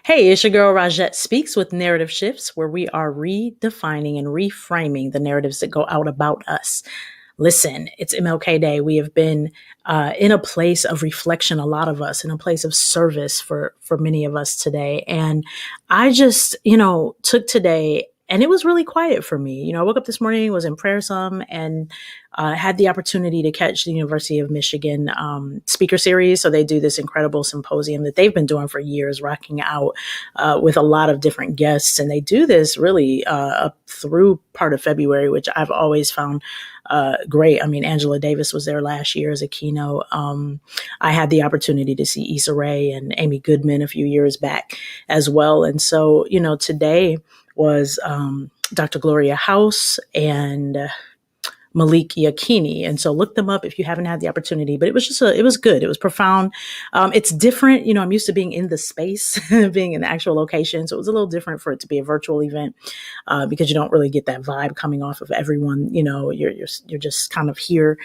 Hey, it's your girl Rajette Speaks with Narrative Shifts, where we are redefining and reframing the narratives that go out about us. Listen, it's MLK Day. We have been in a place of reflection, a lot of us, in a place of service for many of us today. And I just, took today, and it was really quiet for me. I woke up this morning, was in prayer some, and had the opportunity to catch the University of Michigan speaker series. So they do this incredible symposium that they've been doing for years, rocking out with a lot of different guests. And they do this really up through part of February, which I've always found great. I mean, Angela Davis was there last year as a keynote. I had the opportunity to see Issa Rae and Amy Goodman a few years back as well. And so, today was Dr. Gloria House and Malik Yakini. And so look them up if you haven't had the opportunity, but it was just, it was good. It was profound. It's different. I'm used to being in the space, being in the actual location. So it was a little different for it to be a virtual event, because you don't really get that vibe coming off of everyone. You're just kind of here.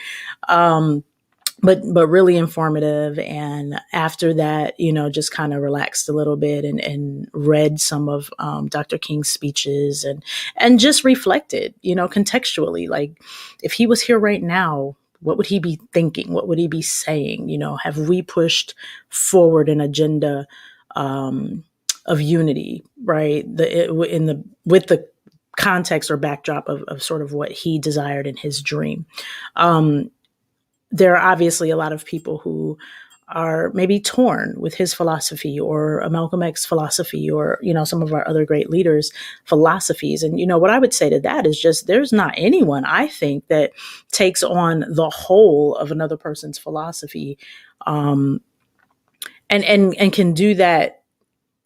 But really informative. And after that, just kind of relaxed a little bit and read some of Dr. King's speeches and just reflected, contextually, like if he was here right now, what would he be thinking? What would he be saying? Have we pushed forward an agenda of unity, right? With the context or backdrop of sort of what he desired in his dream. There are obviously a lot of people who are maybe torn with his philosophy or Malcolm X philosophy or, some of our other great leaders' philosophies. And, what I would say to that is just there's not anyone, I think, that takes on the whole of another person's philosophy and can do that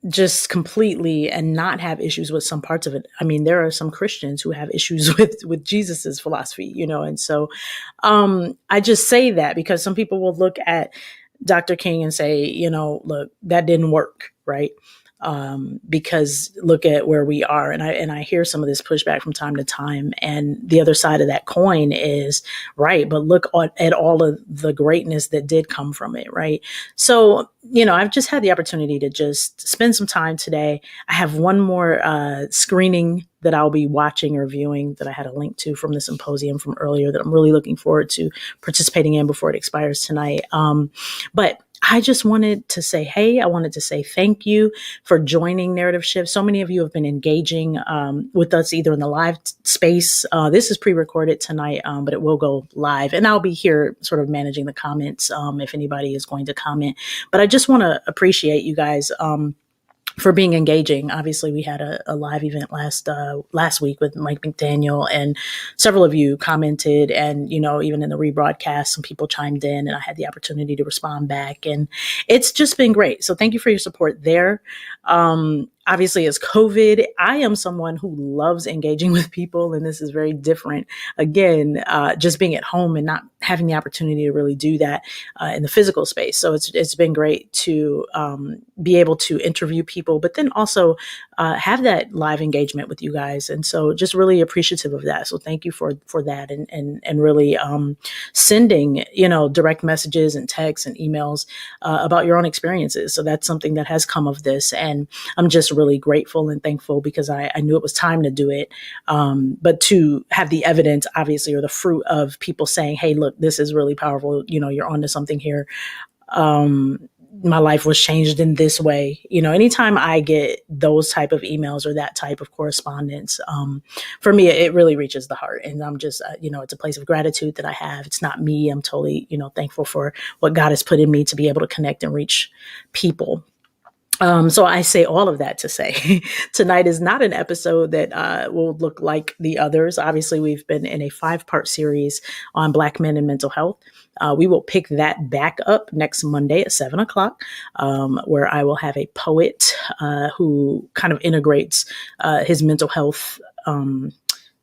just completely and not have issues with some parts of it. I mean, there are some Christians who have issues with Jesus's philosophy, and so I just say that because some people will look at Dr. King and say, look, that didn't work, right? Because look at where we are. And I hear some of this pushback from time to time. And the other side of that coin is, right, but look at all of the greatness that did come from it, right? So, I've just had the opportunity to just spend some time today. I have one more screening that I'll be watching or viewing that I had a link to from the symposium from earlier that I'm really looking forward to participating in before it expires tonight. But I just wanted to say, hey, I wanted to say thank you for joining Narrative Shift. So many of you have been engaging with us either in the live space. This is pre-recorded tonight, but it will go live. And I'll be here sort of managing the comments if anybody is going to comment. But I just want to appreciate you guys for being engaging. Obviously, we had a live event last week with Mike McDaniel, and several of you commented, and even in the rebroadcast, some people chimed in, and I had the opportunity to respond back, and it's just been great. So thank you for your support there. Obviously, as COVID, I am someone who loves engaging with people, and this is very different. Again, just being at home and not having the opportunity to really do that in the physical space. So it's been great to be able to interview people, but then also have that live engagement with you guys. And so just really appreciative of that. So thank you for that and really sending, direct messages and texts and emails about your own experiences. So that's something that has come of this. And I'm just really grateful and thankful because I knew it was time to do it. But to have the evidence, obviously, or the fruit of people saying, hey, look, this is really powerful. You're onto something here. My life was changed in this way. Anytime I get those type of emails or that type of correspondence, for me, it really reaches the heart. And I'm just, it's a place of gratitude that I have. It's not me. I'm totally, thankful for what God has put in me to be able to connect and reach people. So I say all of that to say tonight is not an episode that will look like the others. Obviously, we've been in a 5-part series on Black men and mental health. We will pick that back up next Monday at 7:00, where I will have a poet who kind of integrates his mental health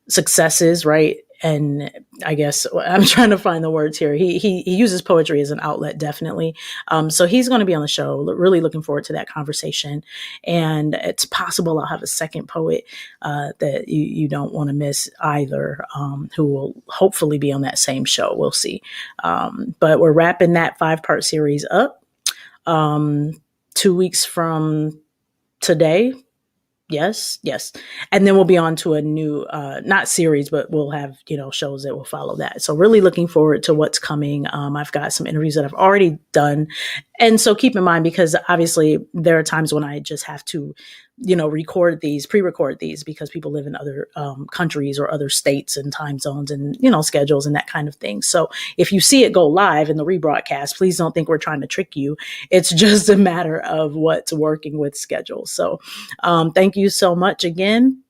successes, right? And I guess I'm trying to find the words here. He uses poetry as an outlet, definitely. So he's going to be on the show. Really looking forward to that conversation. And it's possible I'll have a second poet that you don't want to miss either, who will hopefully be on that same show. We'll see. But we're wrapping that 5-part series up 2 weeks from today. Yes, yes. And then we'll be on to a new, not series, but we'll have, shows that will follow that. So really looking forward to what's coming. I've got some interviews that I've already done. And so keep in mind, because obviously there are times when I just have to, pre-record these because people live in other countries or other states and time zones and, schedules and that kind of thing. So if you see it go live in the rebroadcast, please don't think we're trying to trick you. It's just a matter of what's working with schedules. So thank you so much again.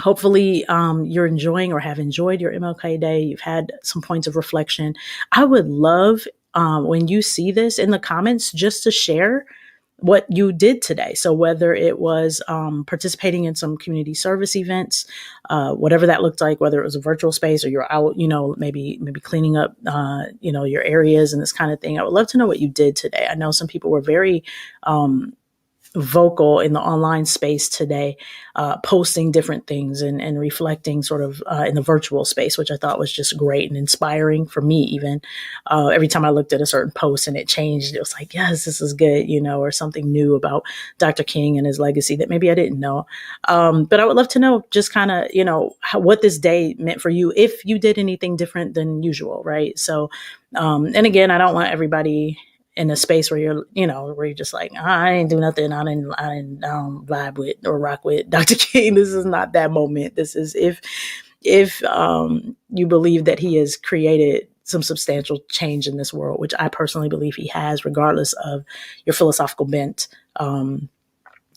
Hopefully, you're enjoying or have enjoyed your MLK Day. You've had some points of reflection. I would love when you see this in the comments just to share what you did today. So whether it was participating in some community service events, whatever that looked like, whether it was a virtual space or you're out, maybe cleaning up, your areas and this kind of thing. I would love to know what you did today. I know some people were very vocal in the online space today, posting different things and reflecting sort of in the virtual space, which I thought was just great and inspiring for me. Even every time I looked at a certain post and it changed, it was like, yes, this is good, or something new about Dr. King and his legacy that maybe I didn't know. But I would love to know just kind of, what this day meant for you, if you did anything different than usual, right? So, and again, I don't want everybody in a space where where you're just like, I didn't do nothing. I didn't vibe with or rock with Dr. King. This is not that moment. This is if you believe that he has created some substantial change in this world, which I personally believe he has, regardless of your philosophical bent.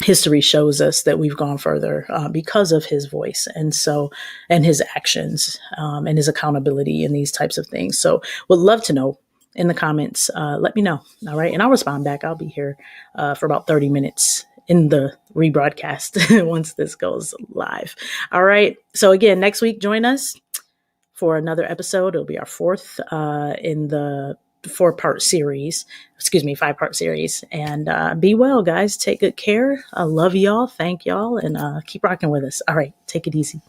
History shows us that we've gone further because of his voice and his actions and his accountability in these types of things. So would love to know in the comments. Let me know. All right. And I'll respond back. I'll be here for about 30 minutes in the rebroadcast once this goes live. All right. So again, next week, join us for another episode. It'll be our fourth in the 5-part series. And be well, guys. Take good care. I love y'all. Thank y'all. And keep rocking with us. All right. Take it easy.